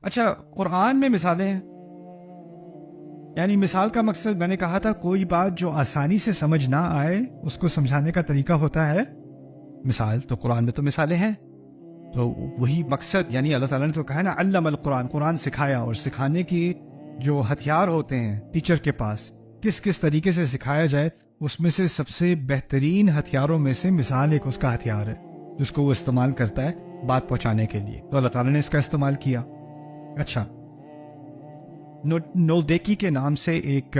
اچھا، قرآن میں مثالیں ہیں، یعنی مثال کا مقصد میں نے کہا تھا کوئی بات جو آسانی سے سمجھ نہ آئے اس کو سمجھانے کا طریقہ ہوتا ہے مثال. تو قرآن میں تو مثالیں ہیں، تو وہی مقصد، یعنی اللہ تعالیٰ نے تو کہا نا علم القرآن، قرآن سکھایا، اور سکھانے کی جو ہتھیار ہوتے ہیں ٹیچر کے پاس کس کس طریقے سے سکھایا جائے، اس میں سے سب سے بہترین ہتھیاروں میں سے مثال ایک اس کا ہتھیار ہے جس کو وہ استعمال کرتا ہے بات پہنچانے کے لیے. تو اللہ تعالیٰ نے اس کا استعمال کیا. اچھا، نولڈیکی کے نام سے ایک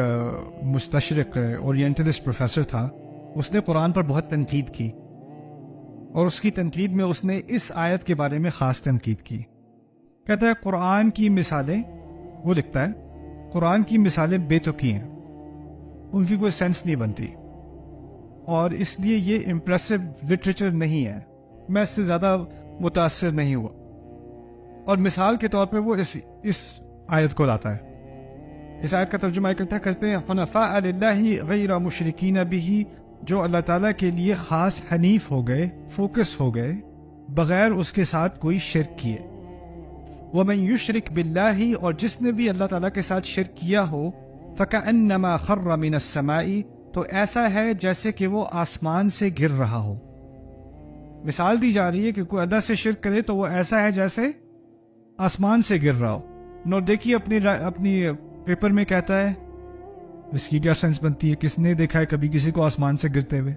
مستشرق اورینٹلسٹ پروفیسر تھا. اس نے قرآن پر بہت تنقید کی، اور اس کی تنقید میں اس نے اس آیت کے بارے میں خاص تنقید کی. کہتا ہے قرآن کی مثالیں، وہ لکھتا ہے قرآن کی مثالیں بے تکی ہیں، ان کی کوئی سینس نہیں بنتی، اور اس لیے یہ امپریسو لٹریچر نہیں ہے، میں اس سے زیادہ متاثر نہیں ہوا. اور مثال کے طور پہ وہ اس آیت کو لاتا ہے. اس آیت کا ترجمہ اکٹھا کرتے ہیں حنفاء للہ غیر مشرکین بہ، جو اللہ تعالیٰ کے لیے خاص حنیف ہو گئے، فوکس ہو گئے، بغیر اس کے ساتھ کوئی شرک کیے. ومن یشرک باللہ، اور جس نے بھی اللہ تعالیٰ کے ساتھ شرک کیا ہو، فکأنما خر من السماء، تو ایسا ہے جیسے کہ وہ آسمان سے گر رہا ہو. مثال دی جا رہی ہے کہ کوئی اللہ سے شرک کرے تو وہ ایسا ہے جیسے آسمان سے گر رہا ہو. نو دیکھیے اپنی پیپر میں کہتا ہے، اس کی کیا سینس بنتی ہے؟ کس نے دیکھا ہے کبھی کسی کو آسمان سے گرتے ہوئے؟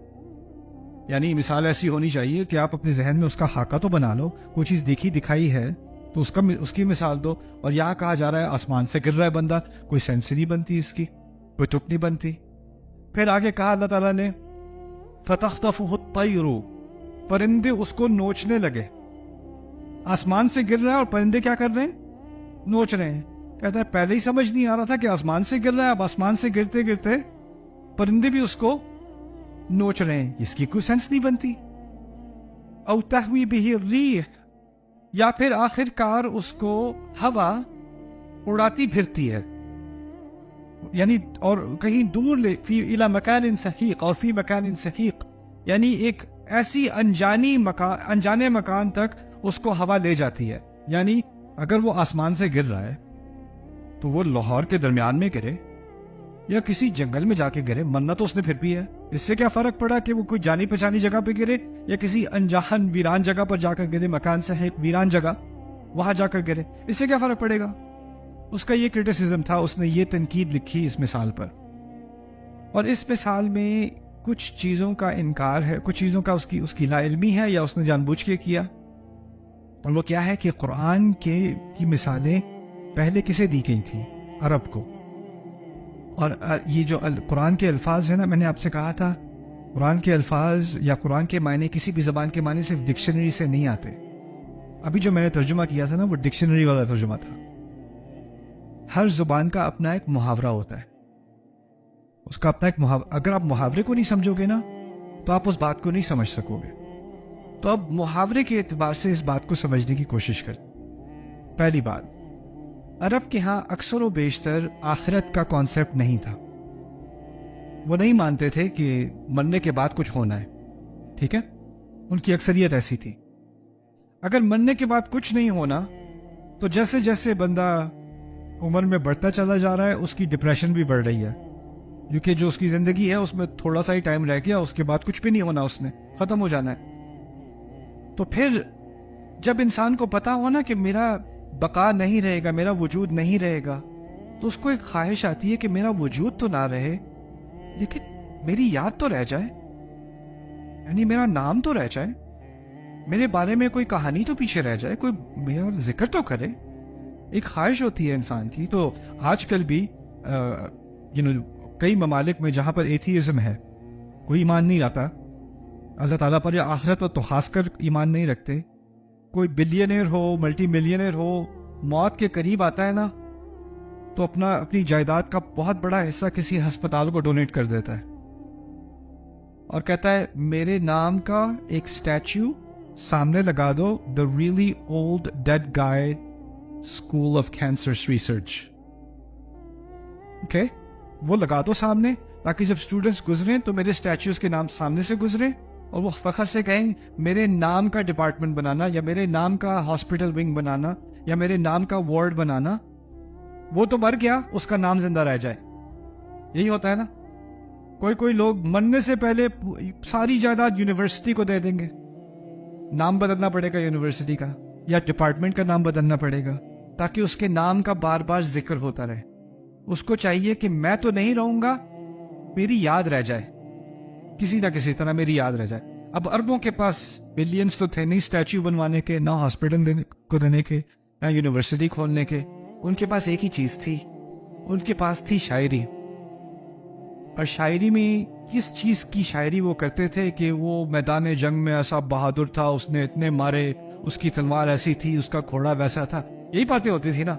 یعنی مثال ایسی ہونی چاہیے کہ آپ اپنے ذہن میں اس کا خاکہ تو بنا لو، کوئی چیز دیکھی دکھائی ہے تو اس کی مثال دو. اور یہاں کہا جا رہا ہے آسمان سے گر رہا ہے بندہ، کوئی سینس نہیں بنتی، اس کی کوئی تک نہیں بنتی. پھر آگے کہا اللہ تعالیٰ نے فَتَخْطَفُهُ الطَّيْرُ، پرندے اس کو نوچنے لگے. آسمان سے گر رہا ہے اور پرندے کیا کر رہے ہیں؟ نوچ رہے ہیں. کہتا ہے پہلے ہی سمجھ نہیں آ رہا تھا کہ آسمان سے گر رہا ہے، اب آسمان سے گرتے گرتے پرندے بھی اس کو نوچ رہے ہیں، اس کی کوئی سینس نہیں بنتی. او تہوی بہ الریح، یا پھر آخر کار اس کو ہوا اڑاتی پھرتی ہے، یعنی اور کہیں دور لے، فی الی مکان سحیق، اور فی مکان سحیق، یعنی ایک ایسی انجانے مکان تک اس کو ہوا لے جاتی ہے. یعنی اگر وہ آسمان سے گر رہا ہے تو وہ لاہور کے درمیان میں گرے یا کسی جنگل میں جا کے گرے، مرنا تو اس نے پھر بھی ہے. اس سے کیا فرق پڑا کہ وہ کوئی جانی پہچانی جگہ پہ گرے یا کسی انجان ویران جگہ پر جا کر گرے، مکان سے ویران جگہ وہاں جا کر گرے، اس سے کیا فرق پڑے گا؟ اس کا یہ کرٹیسزم تھا، اس نے یہ تنقید لکھی اس مثال پر. اور اس مثال میں کچھ چیزوں کا انکار ہے، کچھ چیزوں کا اس کی لا علمی ہے یا اس نے جان بوجھ کے کیا. اور وہ کیا ہے کہ قرآن کی مثالیں پہلے کسے دی گئی تھیں؟ عرب کو. اور یہ جو قرآن کے الفاظ ہیں نا، میں نے آپ سے کہا تھا قرآن کے الفاظ یا قرآن کے معنی کسی بھی زبان کے معنی صرف ڈکشنری سے نہیں آتے. ابھی جو میں نے ترجمہ کیا تھا نا، وہ ڈکشنری والا ترجمہ تھا. ہر زبان کا اپنا ایک محاورہ ہوتا ہے، اس کا اپنا ایک اگر آپ محاورے کو نہیں سمجھو گے نا تو آپ اس بات کو نہیں سمجھ سکو گے. تو اب محاورے کے اعتبار سے اس بات کو سمجھنے کی کوشش کریں. پہلی بات، عرب کے ہاں اکثر و بیشتر آخرت کا کانسیپٹ نہیں تھا. وہ نہیں مانتے تھے کہ مرنے کے بعد کچھ ہونا ہے. ٹھیک ہے، ان کی اکثریت ایسی تھی. اگر مرنے کے بعد کچھ نہیں ہونا تو جیسے جیسے بندہ عمر میں بڑھتا چلا جا رہا ہے اس کی ڈپریشن بھی بڑھ رہی ہے، کیونکہ جو اس کی زندگی ہے اس میں تھوڑا سا ہی ٹائم رہ گیا، اس کے بعد کچھ بھی نہیں ہونا، اس نے ختم ہو جانا ہے. تو پھر جب انسان کو پتا ہو نا کہ میرا بقا نہیں رہے گا، میرا وجود نہیں رہے گا، تو اس کو ایک خواہش آتی ہے کہ میرا وجود تو نہ رہے لیکن میری یاد تو رہ جائے، یعنی میرا نام تو رہ جائے، میرے بارے میں کوئی کہانی تو پیچھے رہ جائے، کوئی میرا ذکر تو کرے. ایک خواہش ہوتی ہے انسان کی. تو آج کل بھی کئی ممالک میں جہاں پر ایتھیزم ہے، کوئی ایمان نہیں لاتا اللہ تعالیٰ پر یا آخرت پر، تو خاص کر ایمان نہیں رکھتے. کوئی بلینئر ہو، ملٹی ملینئر ہو، موت کے قریب آتا ہے نا تو اپنی جائیداد کا بہت بڑا حصہ کسی ہسپتال کو ڈونیٹ کر دیتا ہے اور کہتا ہے میرے نام کا ایک اسٹیچو سامنے لگا دو، the really old dead guy school of cancer research. وہ لگا دو سامنے تاکہ جب اسٹوڈنٹس گزریں تو میرے اسٹیچوز کے نام سامنے سے گزریں اور وہ فخر سے کہیں میرے نام کا ڈپارٹمنٹ بنانا یا میرے نام کا ہاسپٹل ونگ بنانا یا میرے نام کا وارڈ بنانا، وہ تو مر گیا، اس کا نام زندہ رہ جائے. یہی ہوتا ہے نا. کوئی لوگ مرنے سے پہلے ساری جائیداد یونیورسٹی کو دے دیں گے. نام بدلنا پڑے گا یونیورسٹی کا یا ڈپارٹمنٹ کا نام بدلنا پڑے گا تاکہ اس کے نام کا بار بار ذکر ہوتا رہے. اس کو چاہیے کہ میں تو نہیں رہوں گا، میری یاد رہ جائے، کسی نہ کسی طرح میری یاد رہ جائے. اب اربوں کے پاس بلینز تو تھے نہیں اسٹیچو بنوانے کے، نہ ہاسپٹل دینے کے، نہ یونیورسٹی کھولنے کے. ان کے پاس ایک ہی چیز تھی، ان کے پاس تھی شاعری. اور شاعری میں کس چیز کی شاعری وہ کرتے تھے کہ وہ میدان جنگ میں ایسا بہادر تھا، اس نے اتنے مارے، اس کی تلوار ایسی تھی، اس کا گھوڑا ویسا تھا. یہی باتیں ہوتی تھی نا.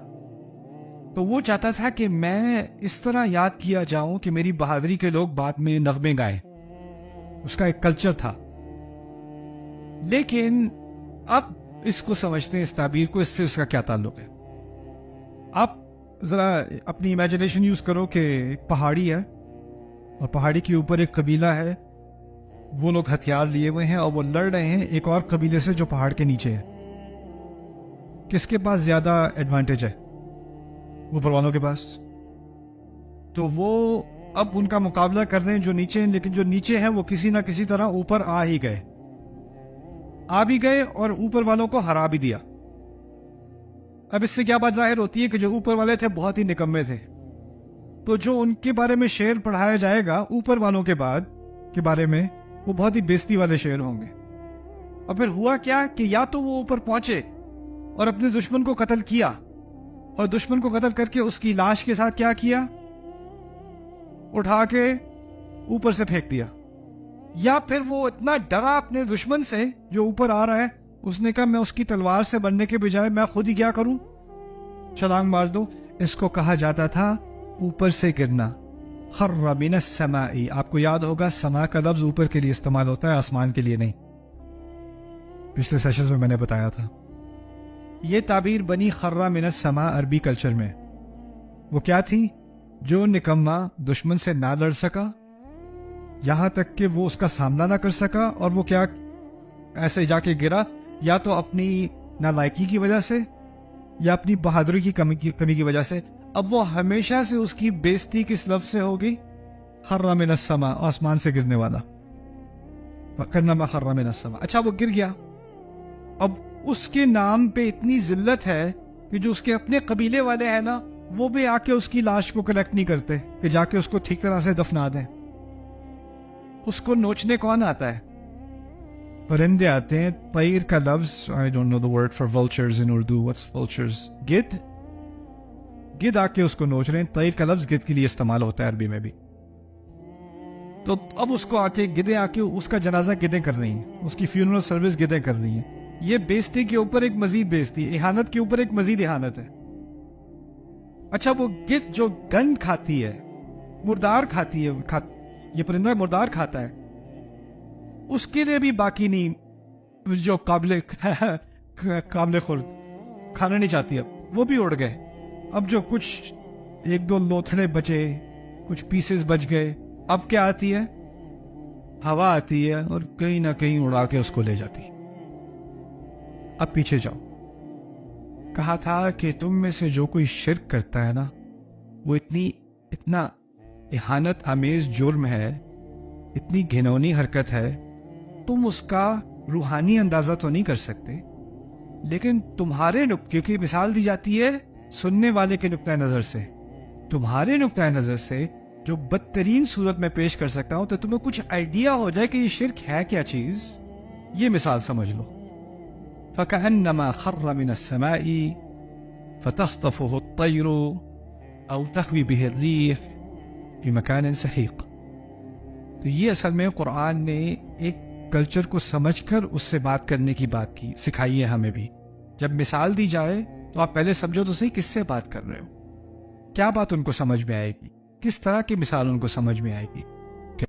تو وہ چاہتا تھا کہ میں اس طرح یاد کیا جاؤں کہ میری بہادری کے لوگ بعد میں نغمے گائیں. اس کا ایک کلچر تھا. لیکن اب اس کو سمجھتے ہیں، اس تعبیر کو، اس سے اس کا کیا تعلق ہے. آپ ذرا اپنی امیجنیشن یوز کرو کہ ایک پہاڑی ہے اور پہاڑی کے اوپر ایک قبیلہ ہے. وہ لوگ ہتھیار لیے ہوئے ہیں اور وہ لڑ رہے ہیں ایک اور قبیلے سے جو پہاڑ کے نیچے ہے. کس کے پاس زیادہ ایڈوانٹیج ہے؟ اوپر والوں کے پاس. تو وہ اب ان کا مقابلہ کر رہے ہیں جو نیچے ہیں، لیکن جو نیچے ہیں وہ کسی نہ کسی طرح اوپر آ بھی گئے اور اوپر والوں کو ہرا بھی دیا. اب اس سے کیا بات ظاہر ہوتی ہے کہ جو اوپر والے تھے بہت ہی نکمے تھے. تو جو ان کے بارے میں شعر پڑھایا جائے گا اوپر والوں کے بعد کے بارے میں، وہ بہت ہی بےزتی والے شعر ہوں گے. اور پھر ہوا کیا کہ یا تو وہ اوپر پہنچے اور اپنے دشمن کو قتل کیا، اور دشمن کو قتل کر کے اس کی لاش کے ساتھ کیا کیا، اٹھا کے اوپر سے پھینک دیا. یا پھر وہ اتنا ڈرا اپنے دشمن سے جو اوپر آ رہا ہے، اس نے کہا میں اس کی تلوار سے بننے کے بجائے میں خود ہی کیا کروں، چھلانگ مار دو. اس کو کہا جاتا تھا اوپر سے گرنا. خر من السماء. آپ کو یاد ہوگا سما کا لفظ اوپر کے لیے استعمال ہوتا ہے، آسمان کے لیے نہیں. پچھلے سیشنز میں نے بتایا تھا. یہ تعبیر بنی خر من السماء عربی کلچر میں. وہ کیا تھی؟ جو نکما دشمن سے نہ لڑ سکا، یہاں تک کہ وہ اس کا سامنا نہ کر سکا، اور وہ کیا ایسے جا کے گرا، یا تو اپنی نالائکی کی وجہ سے یا اپنی بہادری کی کمی کی وجہ سے. اب وہ ہمیشہ سے اس کی بےزتی کس لفظ سے ہوگی؟ خر من السماء، آسمان سے گرنے والا. فکرنما خر من السماء. اچھا وہ گر گیا. اب اس کے نام پہ اتنی ذلت ہے کہ جو اس کے اپنے قبیلے والے ہیں نا، وہ بھی آ کے اس کی لاش کو کلیکٹ نہیں کرتے کہ جا کے اس کو ٹھیک طرح سے دفنا دیں. اس کو نوچنے کون آتا ہے؟ پرندے آتے ہیں. طیر کا لفظ I don't know the word for vultures in Urdu. What's vultures? گدھ آ کے اس کو نوچ رہے ہیں. طیر کا لفظ گدھ کے لیے استعمال ہوتا ہے عربی میں بھی. تو اب اس کو آ کے گدھیں آ کے اس کا جنازہ گدھیں کر رہی ہیں، اس کی فیونرل سروس گدھیں کر رہی ہیں. یہ بےزتی کے اوپر ایک مزید بےزتی، اہانت کے اوپر ایک مزید اہانت ہے. اچھا وہ گدھ جو گند کھاتی ہے، مردار کھاتی ہے، یہ پرندہ مردار کھاتا ہے، اس کے لیے بھی باقی نہیں جو قابل خورد کھانا نہیں چاہتی. اب وہ بھی اڑ گئے. اب جو کچھ ایک دو لوتھڑے بچے، کچھ پیسز بچ گئے، اب کیا آتی ہے؟ ہوا آتی ہے اور کہیں نہ کہیں اڑا کے اس کو لے جاتی. اب پیچھے جاؤ. کہا تھا کہ تم میں سے جو کوئی شرک کرتا ہے نا، وہ اتنا اہانت آمیز جرم ہے، اتنی گھنونی حرکت ہے، تم اس کا روحانی اندازہ تو نہیں کر سکتے، لیکن تمہارے نقطے کی مثال دی جاتی ہے سننے والے کے نقطۂ نظر سے. تمہارے نقطۂ نظر سے جو بدترین صورت میں پیش کر سکتا ہوں، تو تمہیں کچھ آئیڈیا ہو جائے کہ یہ شرک ہے کیا چیز. یہ مثال سمجھ لو. فَكَأَنَّمَا خَرَّ مِنَ السَّمَاءِ فَتَخْطَفُهُ الطَّيْرُ أَوْ تَهْوِي بِهِ الرِّيحُ فِي مَكَانٍ سَحِيقٍ. تو یہ اصل میں قرآن نے ایک کلچر کو سمجھ کر اس سے بات کرنے کی بات کی، سکھائی ہے ہمیں بھی. جب مثال دی جائے تو آپ پہلے سمجھو تو صحیح کس سے بات کر رہے ہو، کیا بات ان کو سمجھ میں آئے گی، کس طرح کی مثال ان کو سمجھ میں آئے گی.